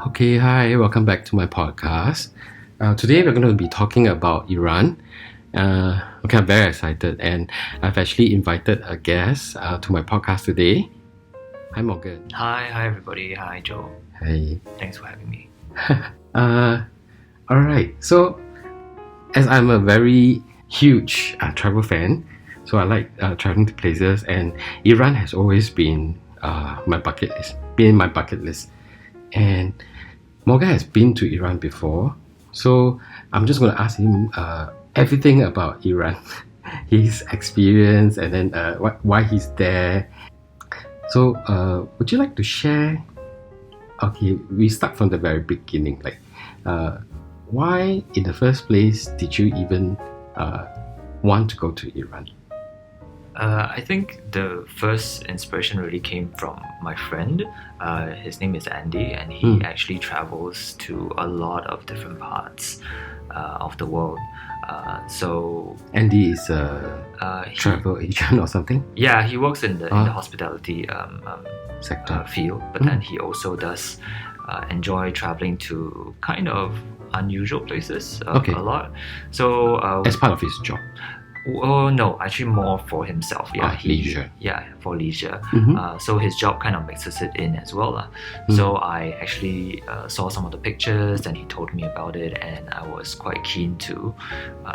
Okay, hi, welcome back to my podcast. Today we're going to be talking about Iran. I'm very excited, and I've actually invited a guest to my podcast today. Hi, Morgan. Hi everybody. Hi Joe. Hey. Thanks for having me. Alright, so as I'm a very huge travel fan, so I like traveling to places, and Iran has always been my bucket list. And Morgan has been to Iran before, so I'm just going to ask him everything about Iran, his experience, and then why he's there. So, would you like to share? Okay, we start from the very beginning. Why, in the first place, did you even want to go to Iran? I think the first inspiration really came from my friend. His name is Andy, and he actually travels to a lot of different parts of the world. So Andy is a travel agent or something? Yeah, he works in the hospitality sector field, but then he also does enjoy traveling to kind of unusual places a lot. So as part of his job? Oh no, actually more for himself. Yeah, leisure. Yeah, for leisure. Mm-hmm. So his job kind of mixes it in as well. So I actually saw some of the pictures, and he told me about it, and I was quite keen to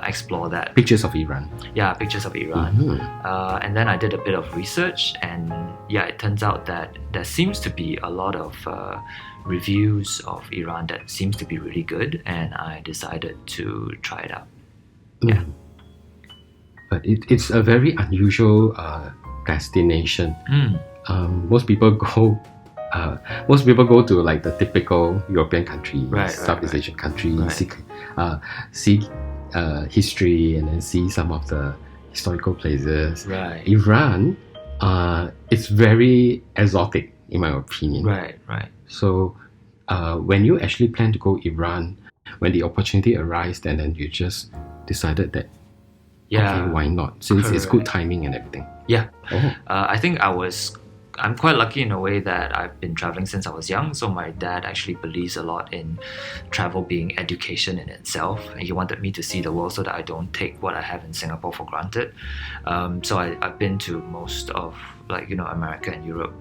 explore that. Pictures of Iran. Yeah, pictures of Iran. Mm-hmm. And then I did a bit of research, and yeah, it turns out that there seems to be a lot of reviews of Iran that seems to be really good, and I decided to try it out. Yeah. But it's a very unusual destination. Most people go to like the typical European countries, Southeast Asian countries, see history, and then see some of the historical places. Iran, it's very exotic in my opinion. Right. So when you actually plan to go Iran, when the opportunity arose, and then you just decided that, okay, why not? Since it's good timing and everything. Yeah. I think I'm quite lucky in a way that I've been traveling since I was young. So my dad actually believes a lot in travel being education in itself. And he wanted me to see the world so that I don't take what I have in Singapore for granted. So I've been to most of America and Europe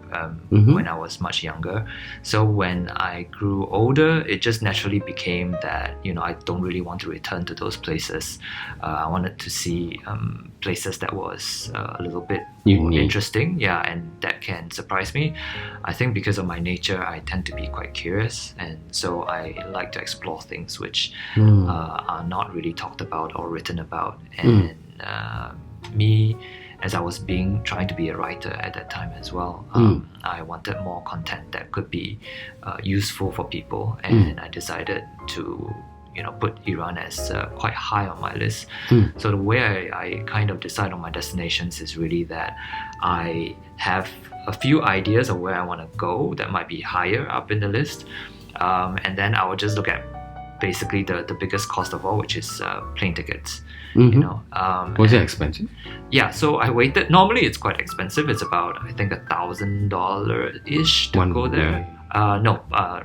when I was much younger. So when I grew older, it just naturally became that I don't really want to return to those places. I wanted to see places that was a little bit more interesting, and that can surprise me. I think because of my nature, I tend to be quite curious, and so I like to explore things which are not really talked about or written about. And me, as I was trying to be a writer at that time as well, I wanted more content that could be useful for people, and I decided to put Iran as quite high on my list. So the way I kind of decide on my destinations is really that I have a few ideas of where I want to go that might be higher up in the list, and then I will just look at basically the biggest cost of all, which is plane tickets. Was it expensive? Yeah, so I waited. Normally it's quite expensive. It's about, I think, $1,000-ish to go there.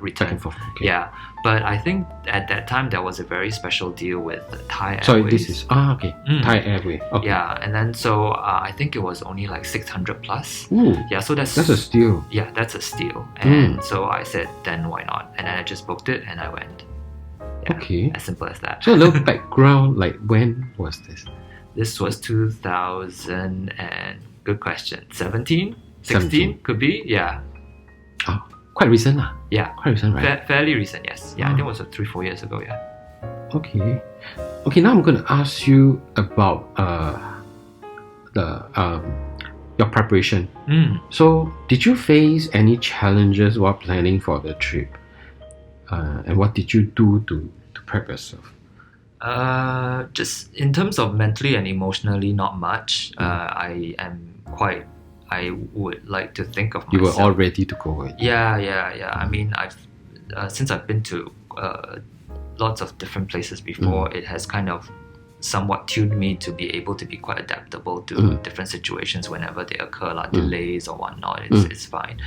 Return. Okay. Yeah, but I think at that time there was a very special deal with Thai Airways. Sorry, this is Thai Airways. Okay. Yeah, and then so I think it was only like 600 plus. Ooh, yeah, so that's a steal. Yeah, that's a steal. And so I said, then why not? And then I just booked it and I went. Yeah, okay. As simple as that. So a little background, like when was this? This was 2000 and good question. 17? 16 could be, yeah. Oh, quite recent lah. Yeah. Quite recent, right? Fairly recent, yes. Yeah, I think it was 3-4 years ago, yeah. Okay. Okay, now I'm going to ask you about your preparation. So, did you face any challenges while planning for the trip? And what did you do to prep yourself? Just in terms of mentally and emotionally, not much. I would like to think of myself. You were all ready to go. Yeah. I mean, since I've been to lots of different places before, it has kind of somewhat tuned me to be able to be quite adaptable to different situations whenever they occur, like delays or whatnot. It's fine.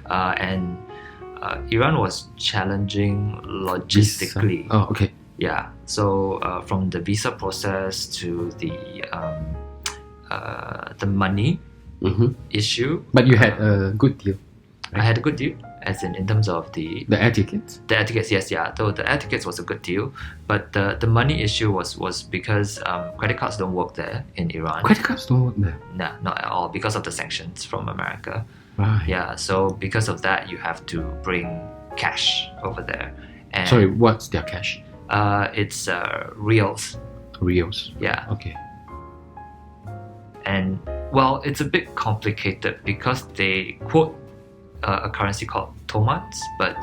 And Iran was challenging logistically. Visa. Oh, okay. Yeah, so from the visa process to the money issue. But you had a good deal. I had a good deal, as in terms of the air tickets. The air tickets, yes, yeah. So the air tickets was a good deal, but the money issue was because credit cards don't work there in Iran. Credit cards don't work there. Nah, not at all, because of the sanctions from America. Right. Yeah, so because of that, you have to bring cash over there. And Sorry, what's their cash? It's reals. Reals. Yeah. Okay. And well, it's a bit complicated because they quote a currency called tomans, but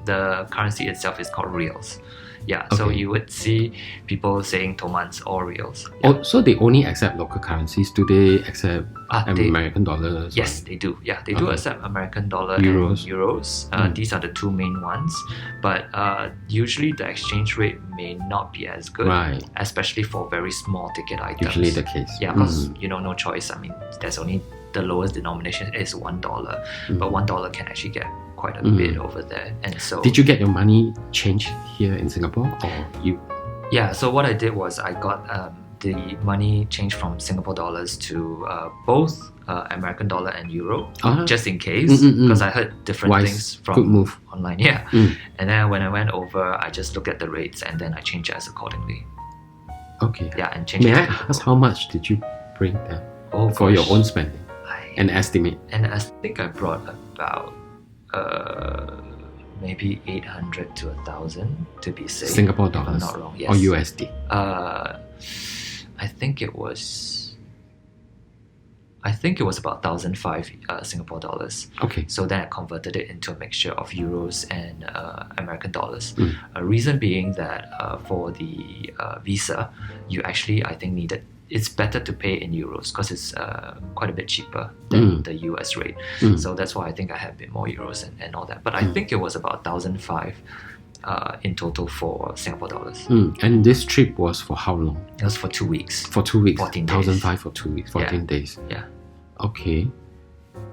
the currency itself is called reals. Yeah, so Okay. you would see people saying tomans or reals. Yeah. Oh, so they only accept local currencies? Do they accept They- American dollars? Yes, they do. Yeah, they do Okay. accept American dollar Euros. and euros. These are the two main ones. But usually the exchange rate may not be as good, Right. especially for very small ticket items. Usually the case. Yeah, because no choice. I mean, there's only the lowest denomination is $1, but $1 can actually get quite a bit over there. And so Did you get your money changed here in Singapore, or you? yeah, so what I did was I got the money changed from Singapore dollars to both American dollar and euro, just in case, because I heard different Wise. things from Good move. online. Yeah, and then when I went over, I just looked at the rates and then I changed it as accordingly. Okay. Yeah, and changed May it. I ask how much did you bring there for your own spending? An estimate. And I think I brought about maybe 800 to 1,000 to be safe. Singapore if I'm dollars not wrong. Yes. or USD? I think it was about 1,005 Singapore dollars. Okay. So then I converted it into a mixture of euros and American dollars. A reason being that for the visa, you actually, I think, it's better to pay in euros because it's quite a bit cheaper than the US rate. So that's why I think I had a bit more euros and all that. But I think it was about 1,005 in total for Singapore dollars. And this trip was for how long? It was for 2 weeks. For 2 weeks. 14 days. 1,005 for 2 weeks. 14 days. Yeah. Okay.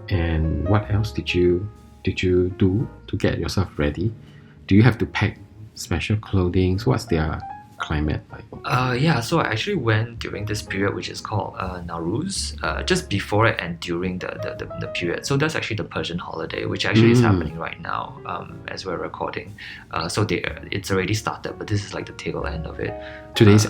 And what else did you do to get yourself ready? Do you have to pack special clothing? What's their climate like? Yeah, so I actually went during this period which is called Nowruz, just before it and during the period. So that's actually the Persian holiday, which actually is happening right now as we're recording. So it's already started, but this is like the tail end of it. Today's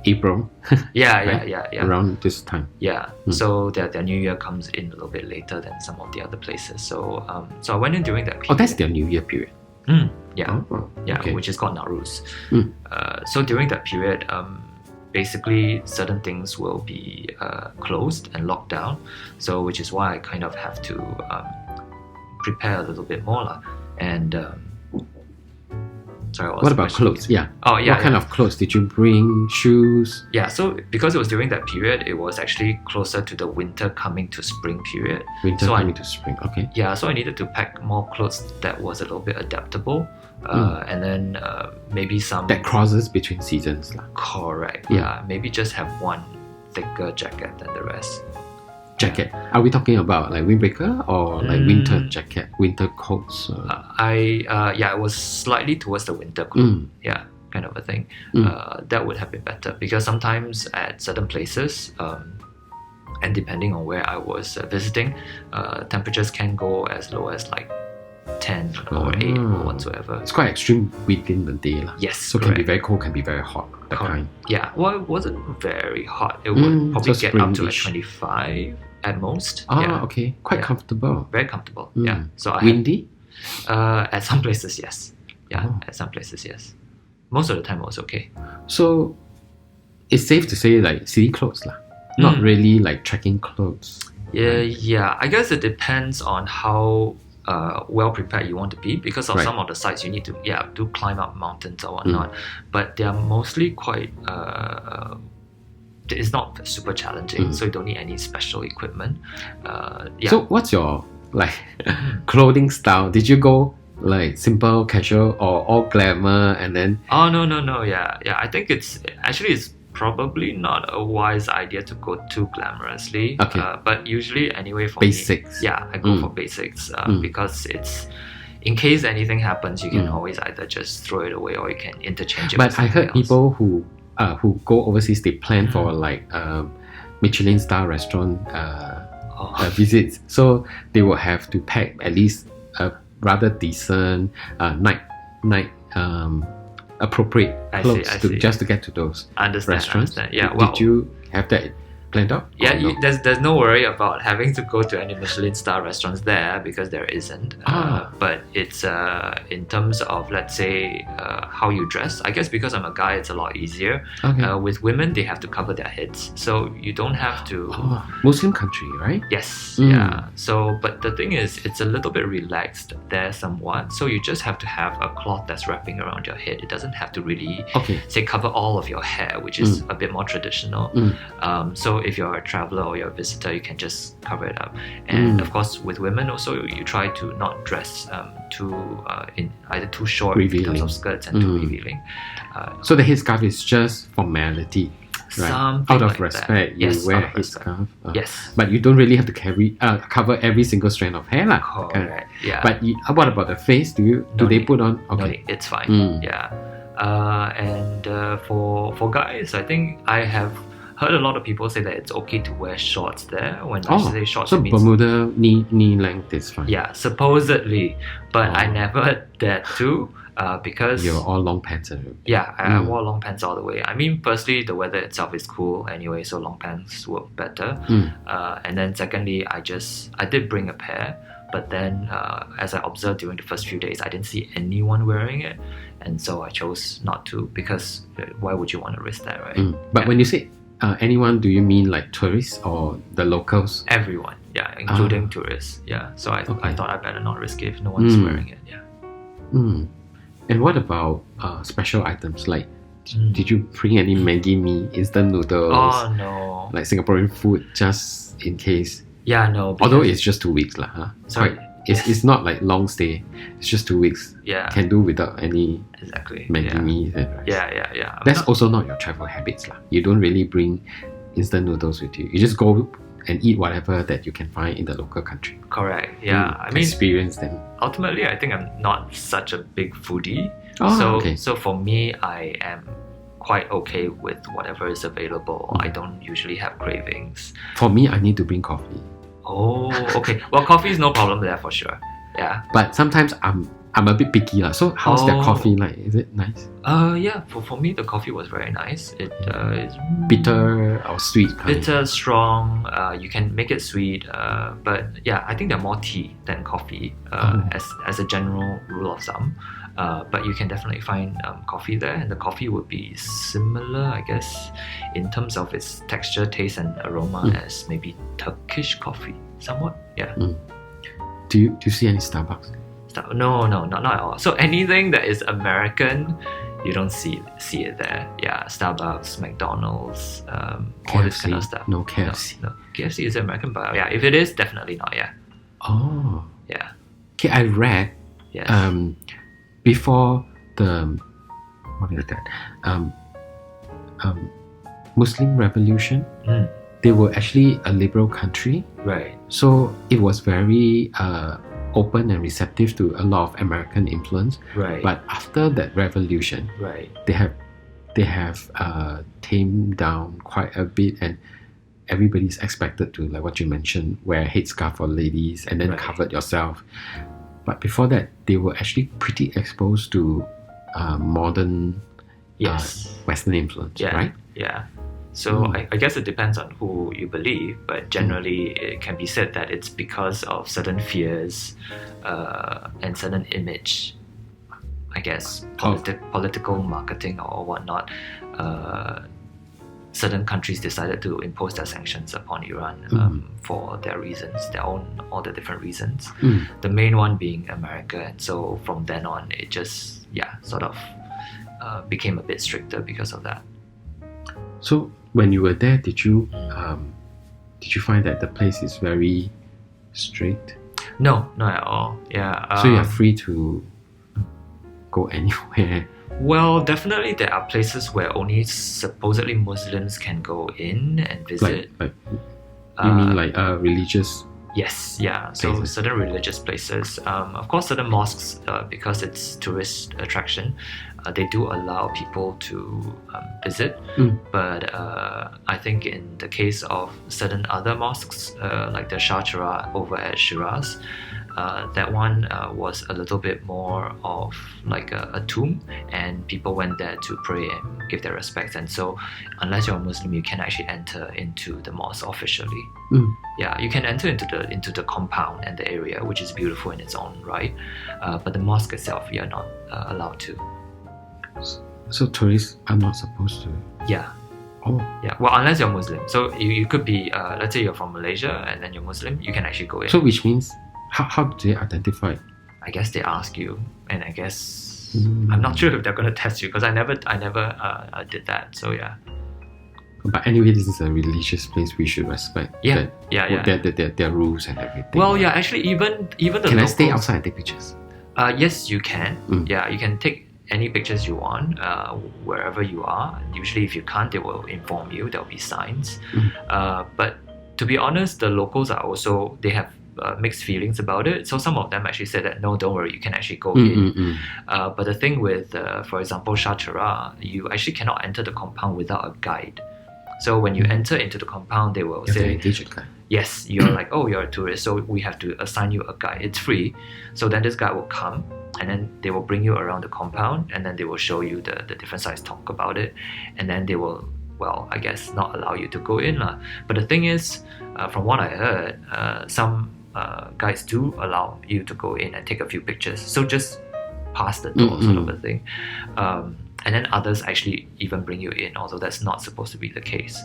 April. Yeah. Around this time. Yeah, so their New Year comes in a little bit later than some of the other places. So I went in during that period. Oh, that's their New Year period. Yeah, Oh, yeah, okay. which is called Nowruz. So during that period, basically certain things will be closed and locked down. So which is why I kind of have to prepare a little bit more lah. And sorry, What about clothes? Yeah. Oh yeah. What kind of clothes did you bring? Shoes? Yeah, so because it was during that period, it was actually closer to the winter coming to spring period. Winter So coming to spring. Okay. Yeah, so I needed to pack more clothes that was a little bit adaptable, and then maybe some That crosses between seasons lah. correct. Yeah, maybe just have one thicker jacket than the rest. Jacket. Are we talking about like windbreaker or like winter jacket, winter coats? It was slightly towards the winter coat. Yeah, kind of a thing. That would have been better because sometimes at certain places, and depending on where I was visiting, temperatures can go as low as like 10 or 8 or whatsoever. It's quite extreme within the day lah. Yes, So it can be correct. very cold, can be very hot. That kind. Yeah, well, it wasn't very hot. It would probably so get up to like springish. 25 at most. Ah, Yeah, okay. Quite Yeah. comfortable. very comfortable. Yeah, so I had, Windy? at some places, yes. Yeah, Oh. at some places, yes. Most of the time, it was okay. So it's safe to say like city clothes lah. Not really like trekking clothes. Yeah. I guess it depends on how well prepared you want to be because of Right. some of the sites you need to do climb up mountains or whatnot. But they are mostly quite. It's not super challenging, so you don't need any special equipment. Yeah. So what's your like clothing style? Did you go like simple, casual, or all glamour and then Oh no. Yeah. I think it's probably not a wise idea to go too glamorously. Okay. But usually, anyway, for Basics. me, yeah, I go for basics because in case anything happens, you can always either just throw it away or you can interchange it. But with I heard something else. people who go overseas, they plan for like Michelin star restaurant visits, so they will have to pack at least a rather decent night appropriate clothes just to get to those restaurants. Yeah, did you have that planned out? Yeah, no? there's no worry about having to go to any Michelin star restaurants there because there isn't. But it's in terms of, let's say, how you dress. I guess because I'm a guy, it's a lot easier. Okay. With women, they have to cover their heads, so you don't have to. Muslim country, right? Yes. Yeah. So, but the thing is, it's a little bit relaxed there somewhat. So you just have to have a cloth that's wrapping around your head. It doesn't have to really say cover all of your hair, which is a bit more traditional. So if you're a traveler or you're a visitor, you can just cover it up. And of course, with women also, you try to not dress in either too short revealing. in terms of skirts and too revealing. So the headscarf is just formality, right? Something Out of like respect, that. Yes, you wear out a of respect. headscarf. Yes. But you don't really have to cover every single strand of hair, lah. Correct. Yeah. But what about the face? Do they put on? Okay. No need. It's fine. Yeah. And for guys, I think I have heard a lot of people say that it's okay to wear shorts there. When I say shorts, so it means Bermuda knee length is fine. yeah, supposedly, but I never dared to because You're all long pants. yeah, I wore long pants all the way. I mean, firstly, the weather itself is cool anyway, so long pants work better. And then secondly, I did bring a pair, but then as I observed during the first few days, I didn't see anyone wearing it, and so I chose not to because why would you want to risk that, right? But when you say anyone, do you mean like tourists or the locals? Everyone, yeah, including tourists, yeah. So I thought I better not risk it if no one's wearing it, yeah. And what about special items like? Did you bring any Maggi mee, instant noodles? Oh no, like Singaporean food, just in case. Yeah, no. Although it's just 2 weeks, lah. Huh? Sorry. It's not like long stay. It's just 2 weeks. Yeah. Can do without any Exactly. Maggi mee and rice. Yeah. That's also not your travel habits, lah. You don't really bring instant noodles with you. You just go and eat whatever that you can find in the local country. Correct. Yeah. I mean, experience them. ultimately, I think I'm not such a big foodie. Okay. So for me, I am quite okay with whatever is available. I don't usually have cravings. For me, I need to bring coffee. Oh, okay. Well, coffee is no problem there for sure. Yeah. But sometimes I'm a bit picky, lah. So how's their coffee like? Is it nice? Yeah. For me, the coffee was very nice. It is Bitter or sweet? bitter, strong. You can make it sweet. But yeah, I think they're more tea than coffee. As a general rule of thumb. But you can definitely find coffee there, and the coffee would be similar, I guess, in terms of its texture, taste, and aroma as maybe Turkish coffee, somewhat. Yeah. Do you see any Starbucks? No, not at all. So anything that is American, you don't see it there. Yeah, Starbucks, McDonald's, all this kind of stuff. No KFC. No. KFC is American, but yeah, if it is, definitely not. Yeah. Oh. Yeah. Okay, I read. Yes. Before the what is that? Muslim Revolution. They were actually a liberal country. Right. So it was very open and receptive to a lot of American influence. Right. But after that revolution, Right. they have tamed down quite a bit, and everybody's expected to, like what you mentioned, wear a headscarf for ladies and then cover yourself. But before that, they were actually pretty exposed to modern Western influence, right? Yeah. So I guess it depends on who you believe, but generally it can be said that it's because of certain fears and certain image, I guess, political marketing or whatnot. Certain countries decided to impose their sanctions upon Iran for their reasons, all the different reasons. The main one being America, and so from then on, it just sort of became a bit stricter because of that. So when you were there, did you find that the place is very strict? No, not at all. Yeah. So you're free to go anywhere. Well, definitely there are places where only supposedly Muslims can go in and visit. Like you mean like religious Yes, yeah. So Places. certain religious places, of course, certain mosques, because it's tourist attraction, they do allow people to visit. But I think in the case of certain other mosques, like the Shah Cheragh over at Shiraz, that one was a little bit more of like a tomb, and people went there to pray and give their respects. And so, unless you're a Muslim, you can actually enter into the mosque officially. Yeah, you can enter into the compound and the area, which is beautiful in its own right. But the mosque itself, you're not allowed to. So tourists are not supposed to. Yeah. Oh. Yeah. Well, unless you're Muslim. So you could be, let's say you're from Malaysia and then you're Muslim, you can actually go in. So which means, how do they identify? I guess they ask you, and I guess I'm not sure if they're going to test you, because I never did that. So yeah. But anyway, this is a religious place. We should respect. Yeah. Their rules and everything. Well, yeah. Actually, even the Can locals, I stay outside and take pictures? Yes, you can. Yeah, you can take any pictures you want wherever you are. Usually, if you can't, they will inform you. There'll be signs. But to be honest, the locals are also, they have mixed feelings about it. So some of them actually said that no, don't worry, you can actually go in. But the thing with, for example, Shah Cheragh, you actually cannot enter the compound without a guide. So when you enter into the compound, they will say, yes, you're like, oh, you're a tourist, so we have to assign you a guide. It's free. So then this guy will come, and then they will bring you around the compound, and then they will show you the different sites, talk about it, and then they will, well, I guess not allow you to go in. But the thing is, from what I heard, some guides do allow you to go in and take a few pictures. So just pass the door sort of a thing. And then others actually even bring you in, although that's not supposed to be the case.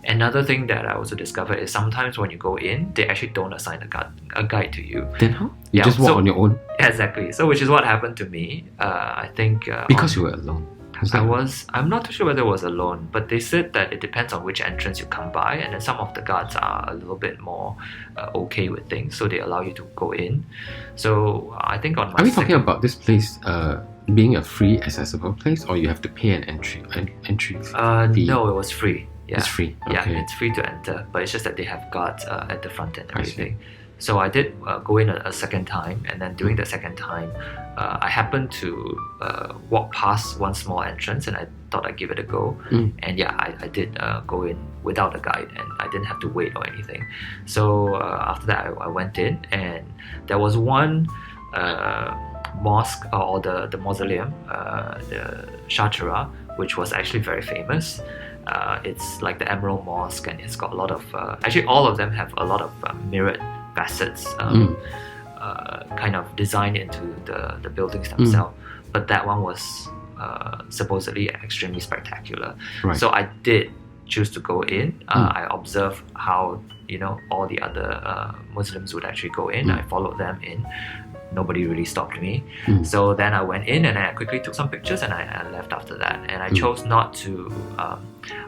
Another thing that I also discovered is sometimes when you go in, they actually don't assign a guide to you. Then how? You just walk on your own? Exactly. So which is what happened to me. I think... because you were alone? I'm not too sure whether I was alone, but they said that it depends on which entrance you come by, and then some of the guards are a little bit more okay with things, so they allow you to go in. So I think on my... Are we talking about this place being a free accessible place, or you have to pay an entry fee? No, it was free. Yeah. It's free. Okay. Yeah, it's free to enter, but it's just that they have guards at the front and everything. So I did go in a second time, and then during the second time, I happened to walk past one small entrance, and I thought I'd give it a go. And yeah, I did go in without a guide, and I didn't have to wait or anything. So after that, I went in, and there was one mosque or the mausoleum, the Shah Cheragh, which was actually very famous. It's like the Emerald Mosque, and it's got a lot of actually all of them have a lot of mirrored facets kind of designed into the buildings themselves. But that one was supposedly extremely spectacular. So I did choose to go in. I observed how all the other Muslims would actually go in. I followed them in. Nobody really stopped me. So then I went in, and I quickly took some pictures, and I left after that. And I chose not to...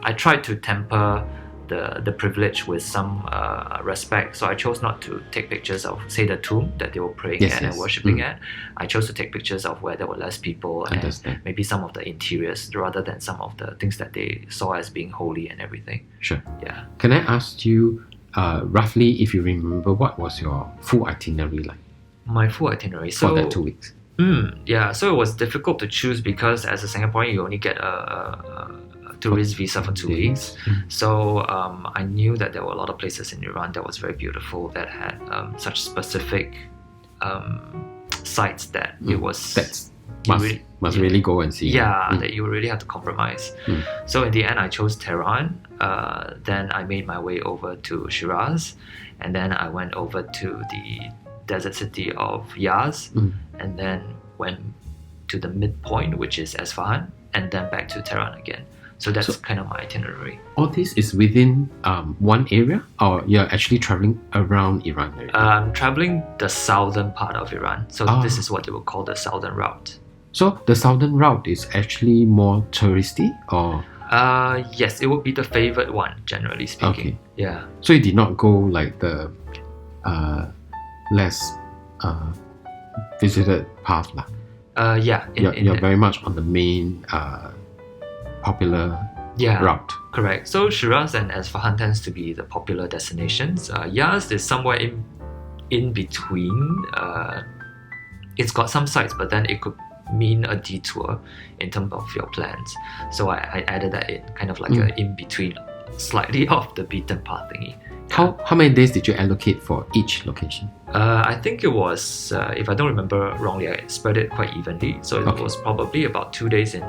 I tried to temper the privilege with some respect. So I chose not to take pictures of, say, the tomb that they were praying at and worshipping at. I chose to take pictures of where there were less people and maybe some of the interiors, rather than some of the things that they saw as being holy and everything. Sure. Yeah. Can I ask you, roughly, if you remember, what was your full itinerary like? My full itinerary. For that 2 weeks? Yeah, so it was difficult to choose because as a Singaporean, you only get a tourist visa for 2 weeks. So I knew that there were a lot of places in Iran that was very beautiful, that had such specific sites that it was... Must really go and see. Yeah, that you really have to compromise. So in the end, I chose Tehran. Then I made my way over to Shiraz, and then I went over to the desert city of Yaz, and then went to the midpoint, which is Esfahan, and then back to Tehran again. So that's kind of my itinerary. All this is within one area, or you're actually traveling around Iran? I'm traveling the southern part of Iran. So this is what they would call the southern route. So the southern route is actually more touristy, or? Yes, it would be the favored one, generally speaking. Okay. Yeah. So you did not go like the less visited path lah? Yeah. You're very much on the main popular route. Correct. So Shiraz and Esfahan tends to be the popular destinations. Yaz is somewhere in in between. It's got some sites, but then it could mean a detour in terms of your plans. So I added that in, kind of like a in between, slightly off the beaten path thingy. How many days did you allocate for each location? I think it was, if I don't remember wrongly, I spread it quite evenly. So it was probably about 2 days in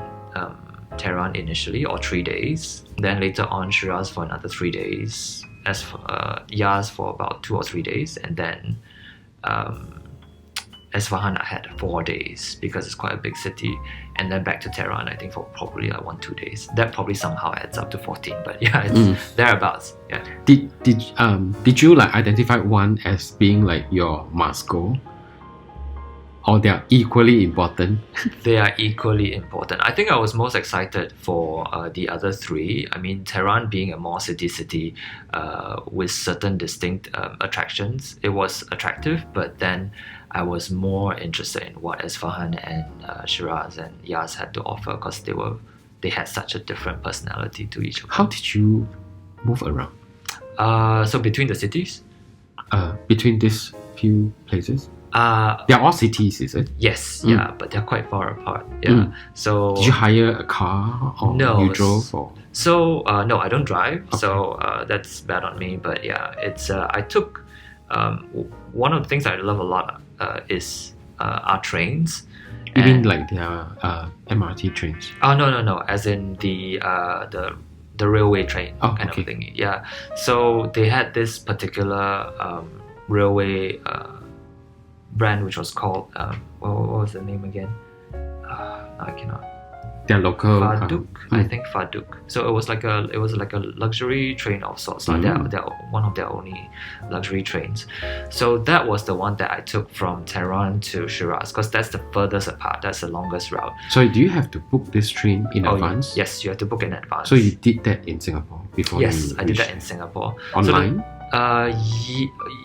Tehran initially, or 3 days. Then later on, Shiraz for another 3 days. As for Yaz for about 2 or 3 days, and then Esfahan I had 4 days because it's quite a big city, and then back to Tehran I think for probably like 1-2 days. That probably somehow adds up to 14, but yeah, it's thereabouts. Yeah. Did you like identify one as being like your must go, or they are equally important? They are equally important. I think I was most excited for the other 3. I mean, Tehran being a more city with certain distinct attractions, it was attractive, but then I was more interested in what Esfahan and Shiraz and Yaz had to offer, because they had such a different personality to each of them. How did you move around? So between the cities? Between these few places? They're all cities, is it? Yes, yeah, but they're quite far apart. Yeah. So did you hire a car, or you drove? Or? So no, I don't drive. Okay. So that's bad on me. But yeah, it's I took one of the things I love a lot is our trains. You mean like their MRT trains? Oh no, as in the railway train kind of thing. Yeah. So they had this particular railway brand which was called what was the name again? No, I cannot. Their local Faduk, I think Faduk. So it was like a luxury train of sorts. Like they're one of their only luxury trains. So that was the one that I took from Tehran to Shiraz, because that's the furthest apart. That's the longest route. So do you have to book this train in advance? Yes, you have to book in advance. So you did that in Singapore before? Yes, I did that in Singapore. Online?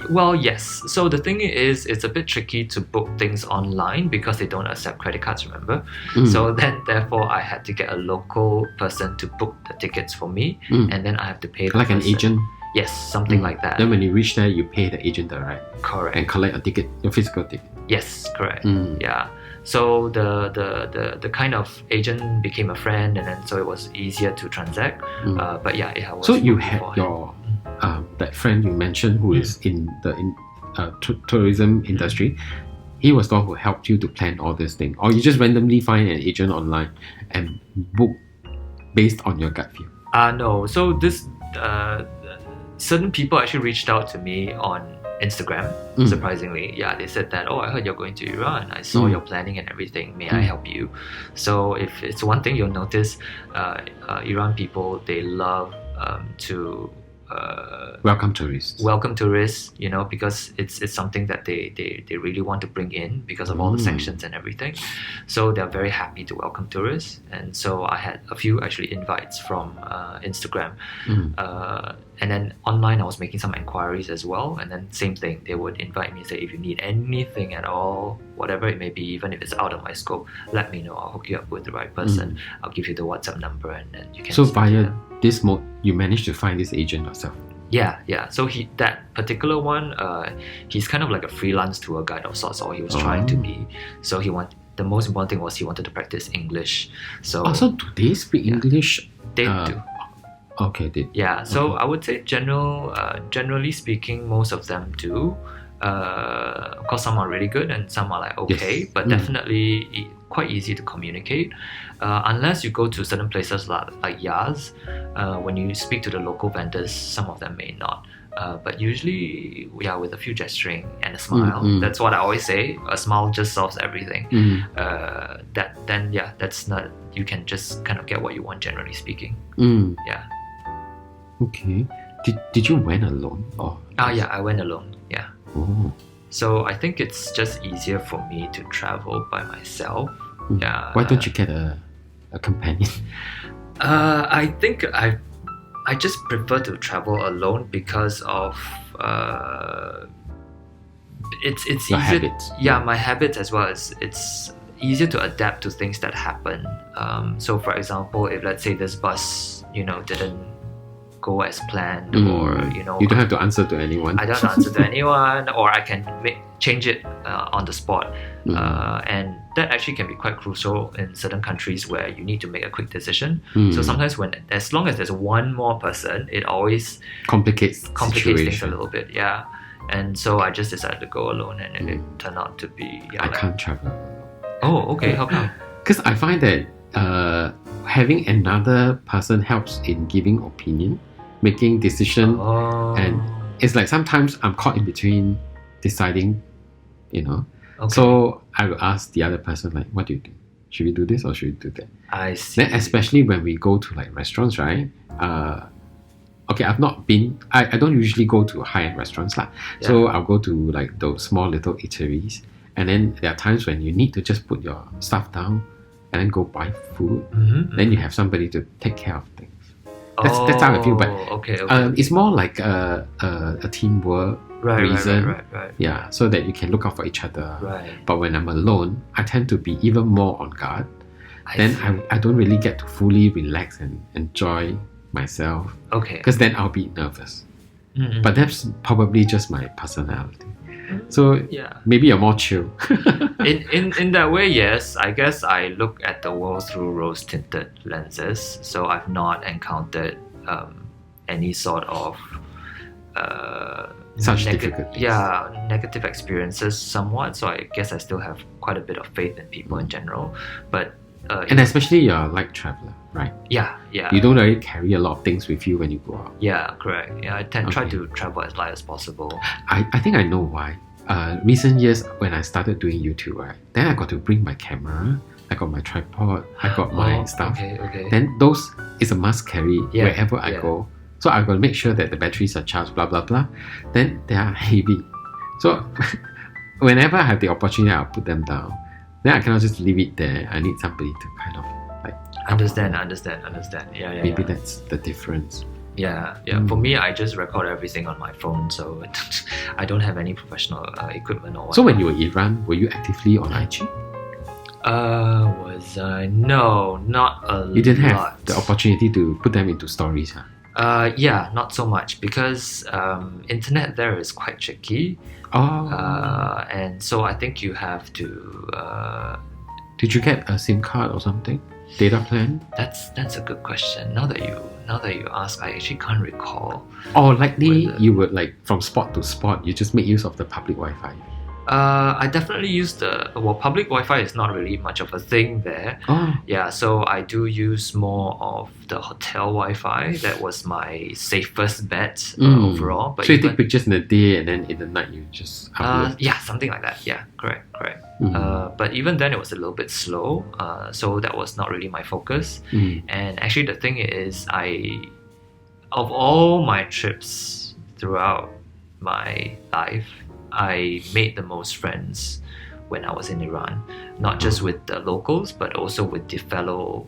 Well, yes. So the thing is, it's a bit tricky to book things online because they don't accept credit cards, remember? So then, therefore, I had to get a local person to book the tickets for me, and then I have to pay the like person. An agent? Yes, something like that. Then when you reach there, you pay the agent direct. Correct. And collect a ticket, your physical ticket. Yes, correct. Yeah. So the kind of agent became a friend, and then so it was easier to transact. But yeah, it was. So you had your that friend you mentioned who is in the tourism industry. He was the one who helped you to plan all this thing, or you just randomly find an agent online and book based on your gut feel? No. So this certain people actually reached out to me on Instagram, surprisingly. Yeah, they said that, I heard you're going to Iran. I saw your planning and everything. May I help you? So if it's one thing you'll notice, Iran people, they love to welcome tourists, because it's something that they really want to bring in because of all the sanctions and everything. So they're very happy to welcome tourists, and so I had a few actually invites from Instagram, and then online I was making some inquiries as well, and then same thing, they would invite me and say, if you need anything at all, whatever it may be, even if it's out of my scope, let me know. I'll hook you up with the right person. I'll give you the WhatsApp number, and then you can. So via this mode, you managed to find this agent yourself? Yeah. So that particular one, he's kind of like a freelance tour guide of sorts, or he was trying to be. So the most important thing was he wanted to practice English. So do they speak English? They do. Okay, Yeah, so I would say generally speaking, most of them do. Of course, some are really good and some are like okay, but definitely quite easy to communicate. Unless you go to certain places like Yaz, when you speak to the local vendors, some of them may not. But usually, with a few gesturing and a smile. That's what I always say. A smile just solves everything. That's not. You can just kind of get what you want, generally speaking. Yeah. Okay. Did you went alone or? Yeah, I went alone. Yeah. Oh. So I think it's just easier for me to travel by myself. Yeah. Why don't you get a companion? I think I just prefer to travel alone because of it's your easier. Habits. Yeah, my habits as well as it's easier to adapt to things that happen. So for example, if let's say this bus, didn't go as planned, or you don't have to answer to anyone. I don't answer to anyone, or I can change it on the spot. And that actually can be quite crucial in certain countries where you need to make a quick decision. So sometimes as long as there's one more person, it always complicates things a little bit. Yeah. And so I just decided to go alone, and it turned out to be... I can't travel. Oh, okay. How come? Because I find that having another person helps in giving opinion, making decision, and it's like sometimes I'm caught in between deciding, Okay. So I will ask the other person, like, what do you think? Should we do this or should we do that? I see. Then especially when we go to like restaurants, right? I've not been... I don't usually go to high-end restaurants lah. Yeah. So I'll go to like those small little eateries, and then there are times when you need to just put your stuff down and then go buy food. Then you have somebody to take care of things. That's how I feel. But okay. it's more like a teamwork reason. Right. Yeah, so that you can look out for each other. Right. But when I'm alone, I tend to be even more on guard. I see. I don't really get to fully relax and enjoy myself. Okay. Because then I'll be nervous. But that's probably just my personality. So maybe you're more chill. in that way, yes. I guess I look at the world through rose-tinted lenses. So I've not encountered any sort of such difficulties. Yeah, negative experiences somewhat. So I guess I still have quite a bit of faith in people in general. But and especially you're a light traveler, right? Yeah. You don't really carry a lot of things with you when you go out. Yeah, correct. Yeah, I try to travel as light as possible. I think I know why. Recent years when I started doing YouTube, right? Then I got to bring my camera, I got my tripod, I got my stuff. Okay. Then those is a must carry wherever I go. So I've got to make sure that the batteries are charged, blah blah blah. Then they are heavy. So whenever I have the opportunity, I'll put them down. Then I cannot just leave it there. I need somebody to kind of like understand. Yeah. Maybe that's the difference. Yeah. For me, I just record everything on my phone, so I don't have any professional equipment or whatnot. So when you were in Iran, were you actively on IG? Was I? No, not a lot. You didn't have the opportunity to put them into stories, huh? Yeah, not so much because internet there is quite tricky. And so I think you have to... Did you get a SIM card or something? Data plan? That's a good question. Now that you ask, I actually can't recall. Or likely you would like from spot to spot, you just make use of the public Wi-Fi. I definitely use public Wi-Fi is not really much of a thing there. Yeah, so I do use more of the hotel Wi-Fi. That was my safest bet overall. But so you take pictures in the day and then in the night you just upload? Yeah, something like that. Yeah, correct. But even then it was a little bit slow. So that was not really my focus. And actually the thing is, of all my trips throughout my life, I made the most friends when I was in Iran, not just with the locals, but also with the fellow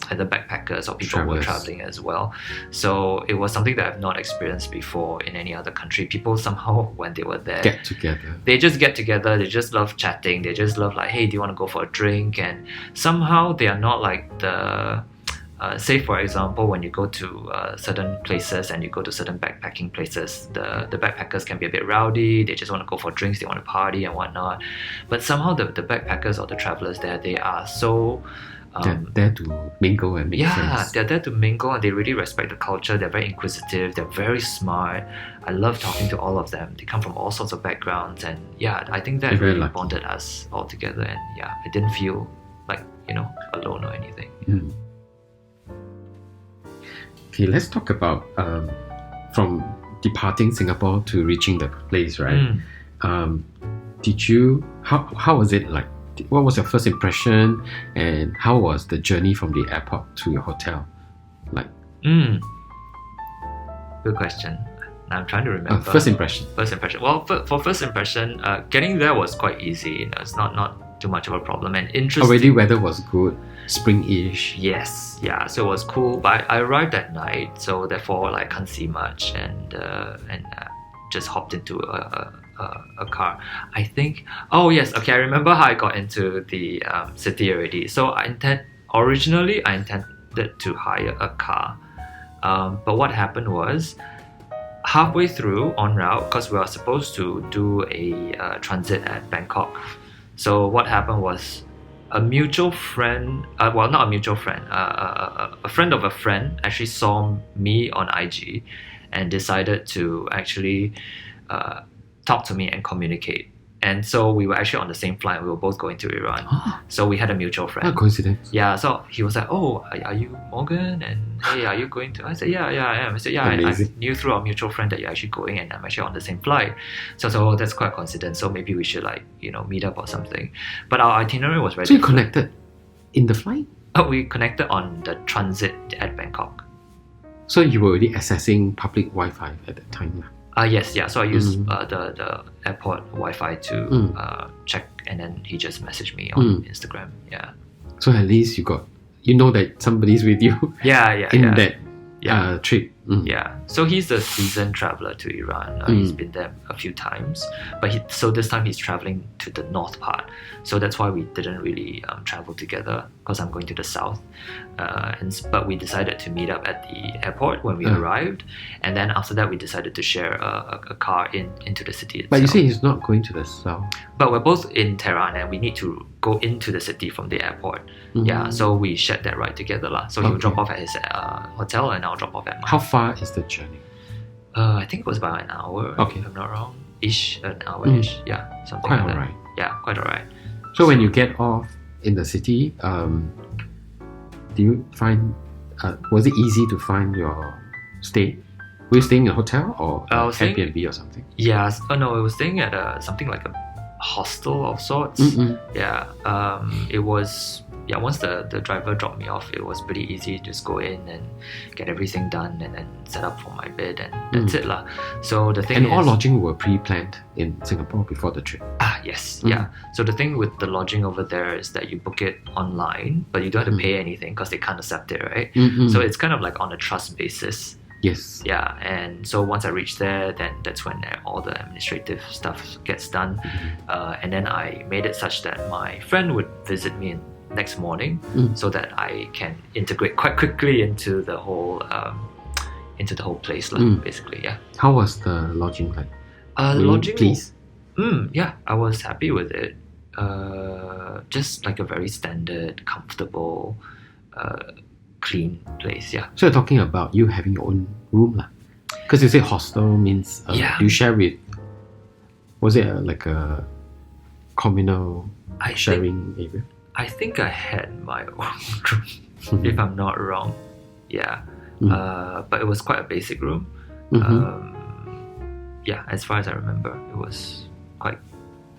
either backpackers or people who were traveling as well. So it was something that I've not experienced before in any other country. People somehow, when they were there, get together. They just get together. They just love chatting. They just love like, hey, do you want to go for a drink? And somehow they are not like the... say for example, when you go to certain places and you go to certain backpacking places, the backpackers can be a bit rowdy. They just want to go for drinks, they want to party and whatnot. But somehow the backpackers or the travelers there, they are so... they're there to mingle and make friends. Yeah, they're there to mingle and they really respect the culture. They're very inquisitive. They're very smart. I love talking to all of them. They come from all sorts of backgrounds, and yeah, I think that really bonded us all together. And yeah, I didn't feel like, alone or anything. Okay, let's talk about from departing Singapore to reaching the place, right? How was it like? What was your first impression, and how was the journey from the airport to your hotel like? Good question. I'm trying to remember. First impression. Well, for first impression, getting there was quite easy. It's not too much of a problem, and interesting. Already weather was good, spring-ish. Yes, yeah. So it was cool, but I arrived at night, so therefore I can't see much, and just hopped into a car. I think. Oh yes, okay. I remember how I got into the city already. So originally I intended to hire a car. But what happened was, halfway through en route, because we were supposed to do a transit at Bangkok. So what happened was, a mutual friend, well, not a mutual friend, a friend of a friend actually saw me on IG and decided to actually talk to me and communicate. And so we were actually on the same flight. We were both going to Iran. So we had a mutual friend. What a coincidence. Yeah, so he was like, oh, are you Morgan? And hey, are you going to? I said, yeah, I am. I said, yeah, and I knew through our mutual friend that you're actually going, and I'm actually on the same flight. So oh, that's quite a coincidence. So maybe we should meet up or something. But our itinerary was very So you different. connected in the flight? Oh, we connected on the transit at Bangkok. So you were already accessing public Wi-Fi at that time? Yes, yeah. So I used the airport Wi-Fi to check, and then he just messaged me on Instagram. Yeah. So at least you know that somebody's with you. In that trip. Yeah. So he's a seasoned traveler to Iran. He's been there a few times, but so this time he's traveling to the north part. So that's why we didn't really travel together, because I'm going to the south. But we decided to meet up at the airport when we arrived, and then after that we decided to share a car into the city itself. But you say he's not going to the south. But we're both in Tehran, and we need to go into the city from the airport. Yeah, so we shared that ride together lah. So he'll drop off at his hotel, and I'll drop off at mine. How far is the journey? I think it was about an hour, if I'm not wrong. An hour-ish. Yeah, something quite like that. alright. Yeah, quite alright. So when you get off in the city, do you find, was it easy to find your stay? Were you staying in a hotel or Airbnb or something? Yeah, no, I was staying at something like a hostel of sorts. Yeah, it was. Yeah, once the driver dropped me off, it was pretty easy. Just go in and get everything done, and then set up for my bed, and that's it lah. So the thing and is, all lodging were pre-planned in Singapore before the trip. Yes, yeah. So the thing with the lodging over there is that you book it online, but you don't have to pay anything because they can't accept it, right? So it's kind of like on a trust basis. Yes. Yeah, and so once I reached there, then that's when all the administrative stuff gets done. And then I made it such that my friend would visit me next morning, so that I can integrate quite quickly into the whole place, basically. Yeah. How was the lodging like? Lodging, please. Yeah, I was happy with it. Just like a very standard, comfortable, clean place. Yeah. So you're talking about you having your own room, lah? Because you say hostel means you share with. Was it like a communal sharing area? I think I had my own room, if I'm not wrong. Yeah. But it was quite a basic room. Yeah, as far as I remember, it was quite,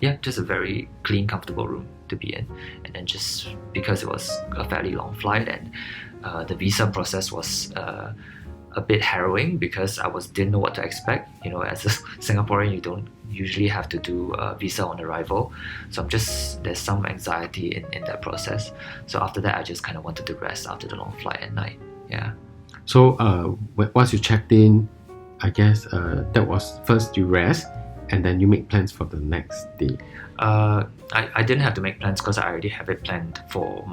just a very clean, comfortable room to be in. And then just because it was a fairly long flight, and the visa process was a bit harrowing, because I didn't know what to expect. As a Singaporean, you don't usually have to do a visa on arrival, so there's some anxiety in that process. So after that, I just kind of wanted to rest after the long flight at night. Yeah. So once you checked in, I guess that was first you rest, and then you make plans for the next day. I didn't have to make plans, because I already have it planned for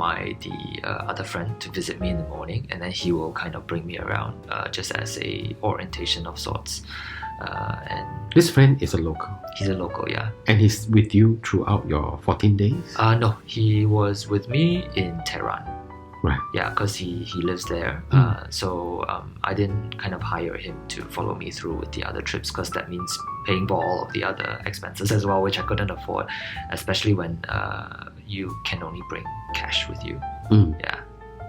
the other friend to visit me in the morning, and then he will kind of bring me around just as a orientation of sorts. And this friend is a local. He's a local, yeah. And he's with you throughout your 14 days? No, he was with me in Tehran. Right. Yeah, because he lives there. So I didn't kind of hire him to follow me through with the other trips, because that means paying for all of the other expenses as well, which I couldn't afford, especially when you can only bring cash with you. Yeah.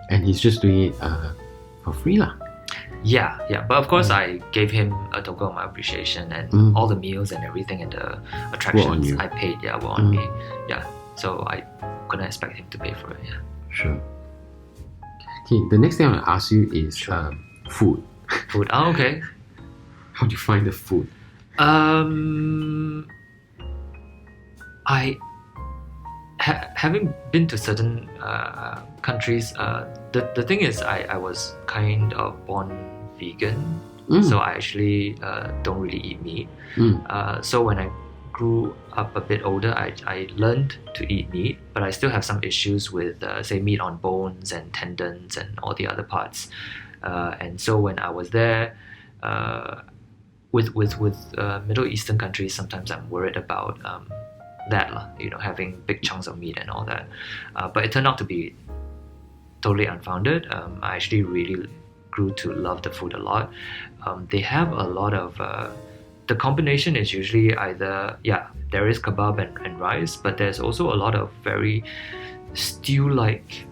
And he's just doing it for free lah. Yeah. But of course, I gave him a token of my appreciation, and all the meals and everything and the attractions I paid, were on me. Yeah. So I couldn't expect him to pay for it. Yeah. Sure. Okay, the next thing I want to ask you is food. Food. Oh, okay. How do you find the food? Having been to certain countries, the thing is, I was kind of born vegan, so I actually don't really eat meat. So when I grew up a bit older, I learned to eat meat, but I still have some issues with, say, meat on bones and tendons and all the other parts. And so when I was there, with Middle Eastern countries, sometimes I'm worried about that, having big chunks of meat and all that. But it turned out to be totally unfounded. I actually really grew to love the food a lot. They have a lot of the combination is usually either there is kebab and rice, but there's also a lot of very stew-like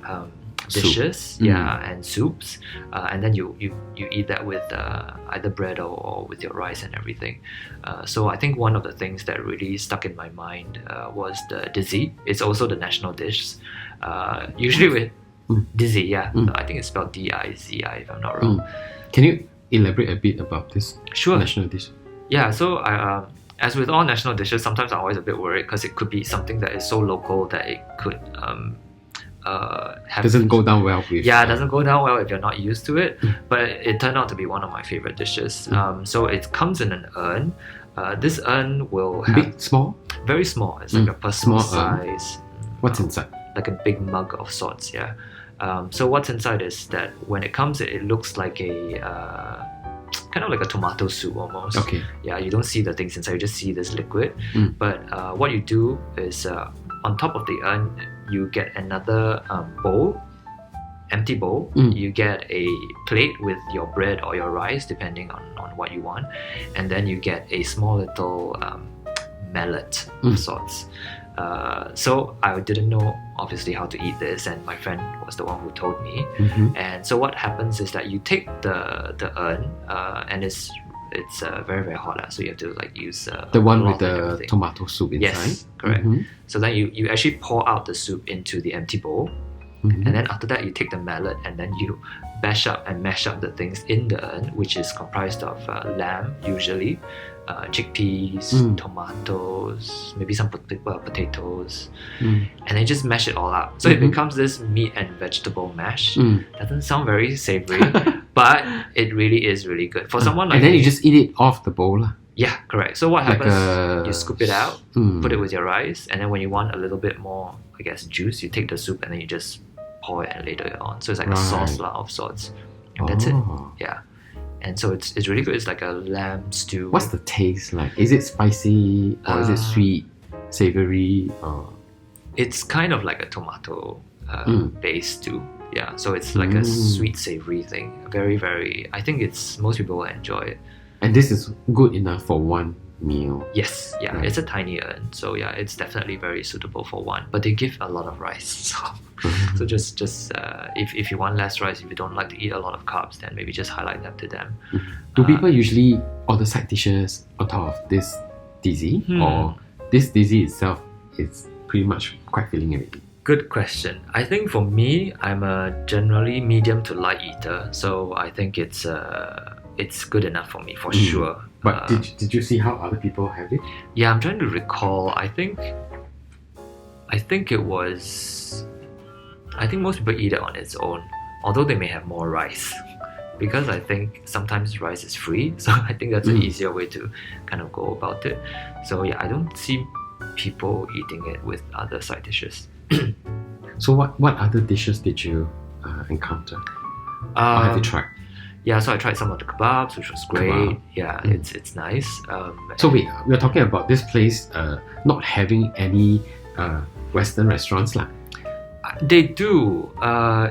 dishes, and soups, and then you eat that with either bread or with your rice and everything. So I think one of the things that really stuck in my mind was the dizzy. It's also the national dish. Usually with dizzy, I think it's spelled D-I-Z-I if I'm not wrong. Can you elaborate a bit about this national dish? Yeah, so as with all national dishes, sometimes I'm always a bit worried because it could be something that is so local that it could doesn't go down well with... it doesn't go down well if you're not used to it. But it turned out to be one of my favorite dishes. So it comes in an urn. This urn will have... Big, small? Very small. It's like a personal small size. What's inside? Like a big mug of sorts, yeah. So what's inside is that when it comes, it looks like a... kind of like a tomato soup almost. Okay. Yeah, you don't see the things inside, you just see this liquid. But what you do is on top of the urn, you get another bowl, empty bowl. You get a plate with your bread or your rice, depending on what you want. And then you get a small little mallet of sorts. So I didn't know obviously how to eat this, and my friend was the one who told me. And so what happens is that you take the urn, and it's very, very hot, so you have to use the one with the tomato soup inside. Yes, correct. So then you actually pour out the soup into the empty bowl, and then after that you take the mallet and then you mash up the things in the urn, which is comprised of lamb usually, chickpeas, tomatoes, maybe some potatoes, and then just mash it all up. So it becomes this meat and vegetable mash. Doesn't sound very savory, but it really is really good for someone like and then me. you just eat it off the bowl. Yeah, correct. So what happens, Like you scoop it out, put it with your rice, and then when you want a little bit more, I guess, juice, you take the soup and then you just pour it and ladle it on. So it's like a sauce of sorts. And that's it. Yeah. And so it's really good. It's like a lamb stew. What's the taste like? Is it spicy or is it sweet, savory? Or... It's kind of like a tomato based stew. Yeah, so it's like a sweet savory thing. Very, very. I think most people will enjoy it. And this is good enough for one meal. Yes, yeah, Right. It's a tiny urn, so yeah, it's definitely very suitable for one. But they give a lot of rice, so just if you want less rice, if you don't like to eat a lot of carbs, then maybe just highlight that to them. Do people usually order side dishes on top of this dizzy, or this dizzy itself is pretty much quite filling already? Good question. I think for me, I'm a generally medium to light eater, so I think it's good enough for me for sure. But did you see how other people have it? Yeah, I'm trying to recall. I think it was. I think most people eat it on its own, although they may have more rice, because I think sometimes rice is free. So I think that's an easier way to kind of go about it. So yeah, I don't see people eating it with other side dishes. So what other dishes did you encounter? Or have you tried? Yeah, so I tried some of the kebabs, which was great. Kebab. Yeah, it's nice. So wait, we're talking about this place not having any Western restaurants lah. They do.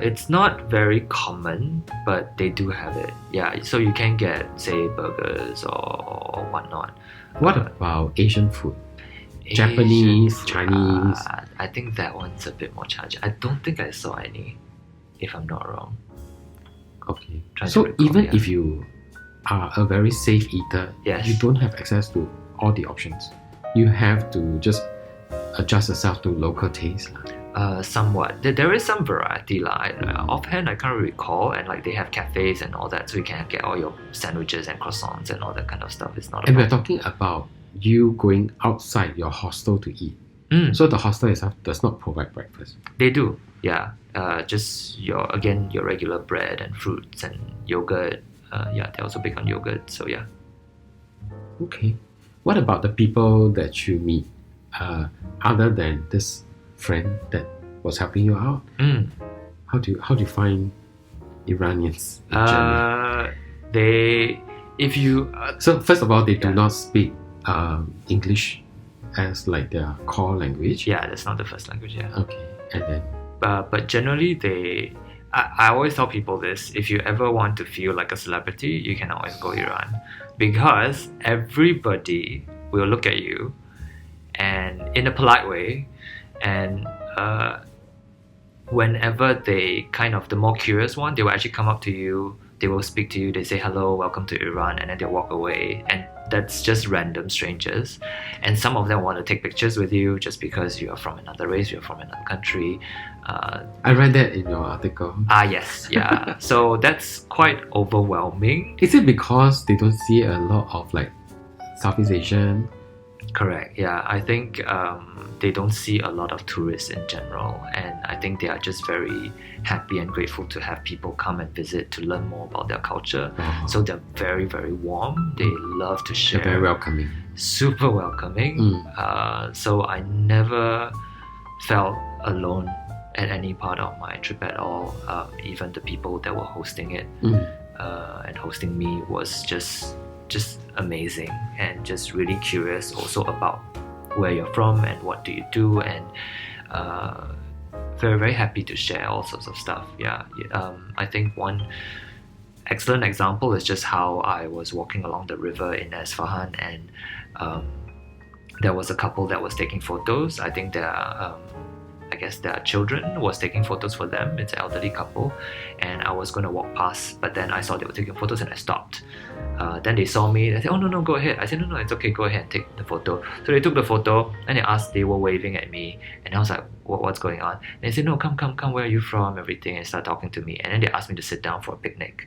It's not very common, but they do have it. Yeah, so you can get, say, burgers or whatnot. What about Asian food? Japanese, Chinese? I think that one's a bit more challenging. I don't think I saw any, if I'm not wrong. Okay. Trying to So recall, even yeah. if you are a very safe eater, Yes. you don't have access to all the options. You have to just adjust yourself to local taste lah. Somewhat. There is some variety lah. Offhand, I can't recall. And like they have cafes and all that, so you can get all your sandwiches and croissants and all that kind of stuff. It's not. And we're about... talking about you going outside your hostel to eat. So So the hostel itself does not provide breakfast. they do. Yeah. Just your regular bread and fruits and yogurt. Yeah, they're also big on yogurt. So yeah. Okay. What about the people that you meet, other than this friend that was helping you out? How do you find Iranians in general? If you So first of all, they do yeah. not speak English as like their core language. yeah, that's not the first language. Yeah. Okay, and then But generally, I always tell people this: if you ever want to feel like a celebrity, you can always go Iran, because everybody will look at you, and in a polite way, and whenever they the more curious one, they will actually come up to you. They will speak to you. They say hello, welcome to Iran, and then they walk away. And that's just random strangers. And some of them want to take pictures with you just because you are from another race, you're from another country. I read that in your article. Yes, yeah. So that's quite overwhelming. Is it because they don't see a lot of like Southeast Asian? Correct. Yeah, I think they don't see a lot of tourists in general, and I think they are just very happy and grateful to have people come and visit to learn more about their culture. Oh. So they're very, very warm. They love to share. They're very welcoming. Super welcoming. So I never felt alone at any part of my trip at all. Even the people that were hosting it and hosting me was just amazing, and just really curious also about where you're from and what do you do, and very, very happy to share all sorts of stuff. I think one excellent example is just how I was walking along the river in Isfahan, and there was a couple that was taking photos. I think their children was taking photos for them. It's an elderly couple, and I was going to walk past, but then I saw they were taking photos and I stopped. Then they saw me. They said, "Oh no, go ahead." I said, "No, it's okay. Go ahead and take the photo." So they took the photo, and they were waving at me, and I was like, "What's going on?" And they said, "No, come. Where are you from?" Everything, and start talking to me. And then they asked me to sit down for a picnic,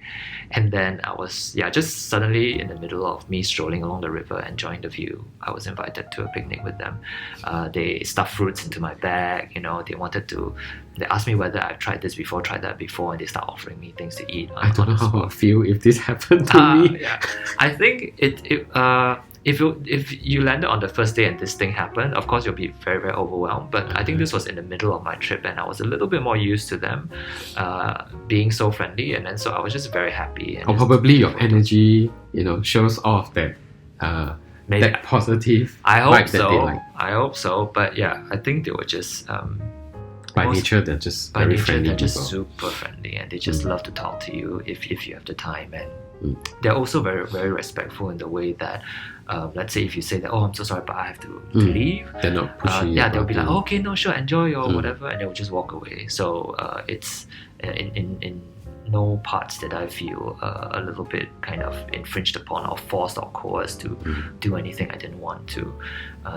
and then I was just suddenly in the middle of me strolling along the river, enjoying the view. I was invited to a picnic with them. They stuffed fruits into my bag. They asked me whether I've tried this before, tried that before, and they start offering me things to eat. I don't know how I feel if this happened to me. Yeah. I think if you landed on the first day and this thing happened, of course you'll be very, very overwhelmed. But I think this was in the middle of my trip, and I was a little bit more used to them being so friendly, and then so I was just very happy. Or probably your energy, shows off that Maybe that positive. I hope vibe so. That they like. I hope so. But yeah, I think they were just By nature, they're just by very nature friendly they're just people. super friendly, and they just love to talk to you if you have the time. And they're also very, very respectful in the way that let's say if you say that, "Oh, I'm so sorry, but I have to leave," They're not pushy. they'll be like, about "Okay, no, sure, enjoy or whatever," and they'll just walk away. So it's in no parts that I feel a little bit kind of infringed upon or forced or coerced to do anything I didn't want to.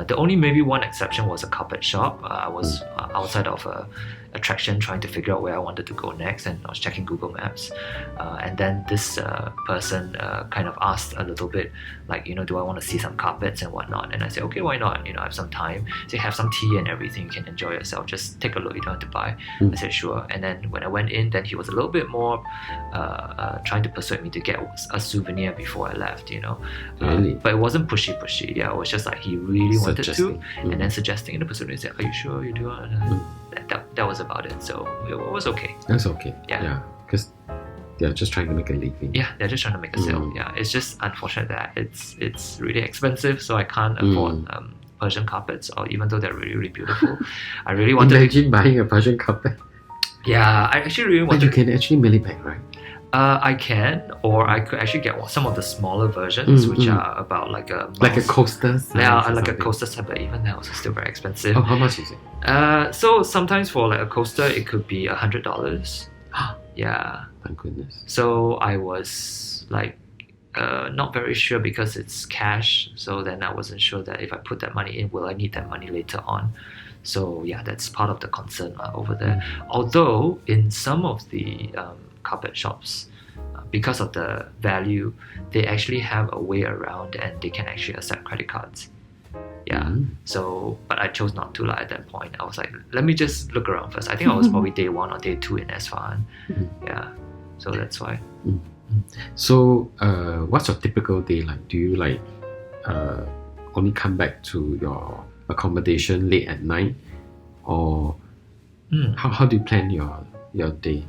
The only maybe one exception was a carpet shop. I was outside of a attraction trying to figure out where I wanted to go next, and I was checking Google Maps, and then this person kind of asked a little bit like, do I want to see some carpets and whatnot, and I said, okay, why not, I have some time. They have some tea and everything, you can enjoy yourself, just take a look, you don't have to buy. I said sure, and then when I went in, then he was a little bit more trying to persuade me to get a souvenir before I left, Really? But it wasn't pushy. Yeah, it was just like he really wanted to, Suggesting. and then suggesting, and the person said, are you sure you do want that was about it. So it was okay. That's okay. Yeah. Because they're just trying to make a living. Yeah, they're just trying to make a sale. Yeah, it's just unfortunate that it's really expensive, so I can't afford Persian carpets, or even though they're really, really beautiful. I really wanted Imagine buying a Persian carpet. Yeah, I actually really But wanted. you can actually mail it back, right? I can, or I could actually get some of the smaller versions, which are about like a Like a mouse. coaster size Yeah, or like a something. coaster set, but even that was still very expensive. Oh, how much is it? So sometimes for like a coaster, it could be $100. Yeah. My goodness. So I was like not very sure because it's cash. So then I wasn't sure that if I put that money in, will I need that money later on? So yeah, that's part of the concern over there. Although in some of the carpet shops, because of the value, they actually have a way around, and they can actually accept credit cards. Yeah. So, but I chose not to at that point. I was like, let me just look around first. I think I was probably day 1 or day 2 in Isfahan. Yeah. So that's why. So, what's your typical day like? Do you only come back to your accommodation late at night, or how do you plan your day?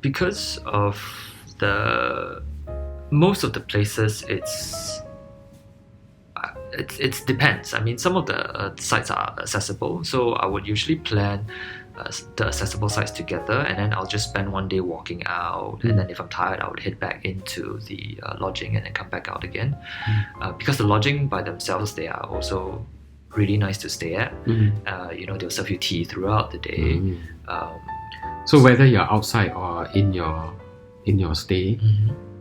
Because of the most of the places, it depends. I mean, some of the sites are accessible, so I would usually plan the accessible sites together, and then I'll just spend one day walking out, and then if I'm tired, I would head back into the lodging and then come back out again. Because the lodging by themselves, they are also really nice to stay at. They'll serve you tea throughout the day. So whether you're outside or in your stay,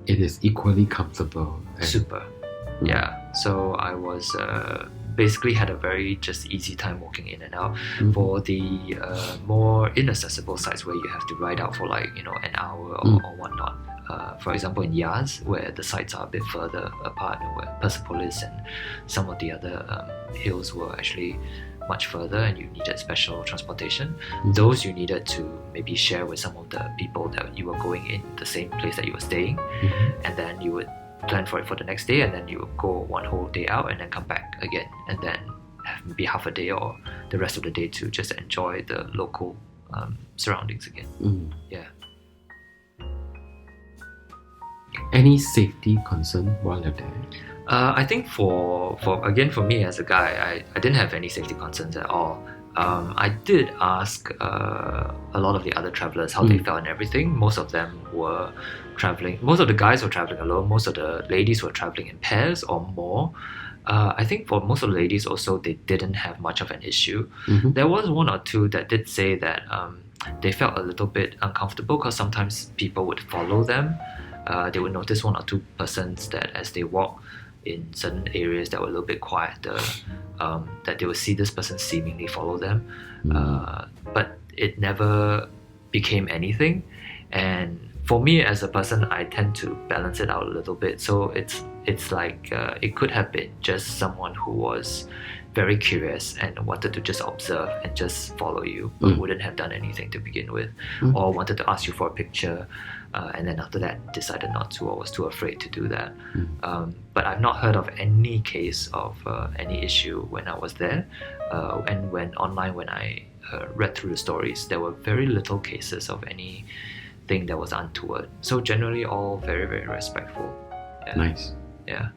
it is equally comfortable. Super. Yeah. So I was basically had a very just easy time walking in and out. For the more inaccessible sites where you have to ride out for an hour or whatnot. For example, in Yaz, where the sites are a bit further apart, where Persepolis and some of the other hills were actually much further and you needed special transportation. Those you needed to maybe share with some of the people that you were going in the same place that you were staying, and then you would plan for it for the next day, and then you would go one whole day out and then come back again, and then have maybe half a day or the rest of the day to just enjoy the local surroundings again. Yeah. Any safety concern while you're there? I think for me as a guy, I didn't have any safety concerns at all. I did ask a lot of the other travelers how they felt and everything. Most of them were traveling. Most of the guys were traveling alone. Most of the ladies were traveling in pairs or more. I think for most of the ladies also, they didn't have much of an issue. There was one or two that did say that they felt a little bit uncomfortable because sometimes people would follow them. They would notice one or two persons that as they walk in certain areas that were a little bit quieter, that they would see this person seemingly follow them, but it never became anything. And for me as a person, I tend to balance it out a little bit, so it's like it could have been just someone who was very curious and wanted to just observe and just follow you, but wouldn't have done anything to begin with, or wanted to ask you for a picture, and then after that decided not to, or was too afraid to do that. But I've not heard of any case of any issue when I was there, and when I read through the stories, there were very little cases of anything that was untoward. So generally all very, very respectful. Nice. Yeah.